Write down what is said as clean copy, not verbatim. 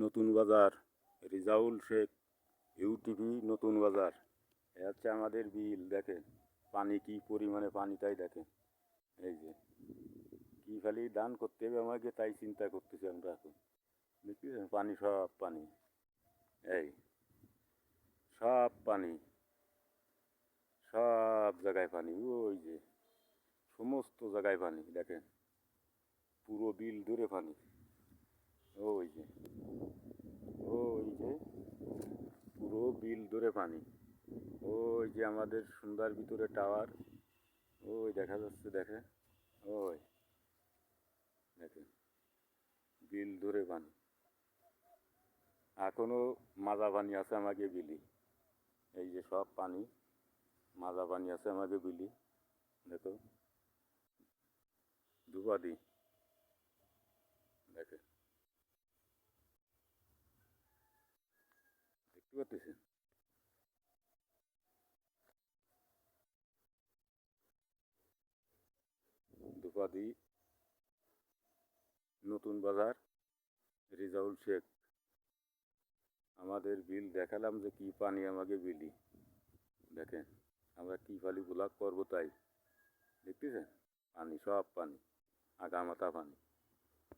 নতুন বাজার, রেজাউল শেখ, ইউটিভি নতুন বাজার। এ হচ্ছে আমাদের বিল। দেখেন পানি কি পরিমাণে পানি, তাই দেখেন। এই যে কি খালি দান করতে হবে আমাকে, তাই চিন্তা করতেছি আমরা এখন। দেখতেছেন পানি, সব পানি, এই সব পানি, সব জায়গায় পানি। ওই যে সমস্ত জায়গায় পানি, দেখেন পুরো বিল ধরে পানি। ওই যে ওই যে পুরো বিল ধরে পানি। ওই যে আমাদের সন্ধ্যার ভিতরে টাওয়ার, ওই দেখা যাচ্ছে, দেখে ওই দেখেন বিল ধরে পানি। এখনো মাজা পানি আছে আমাকে বিলি। এই যে সব পানি, মাজা পানি আছে আমাকে বিলি। দেখো দুবাদি, দেখে দেখতে পাচ্ছেন। দুপাদি, নতুন বাজার, রেজাউল শেখ। আমাদের বিল দেখালাম যে কি পানি আমাকে বিলি। দেখেন আমরা কি ফালি ব্লগ করবো, তাই দেখতেছেন পানি, সব পানি, আগা মাথা পানি।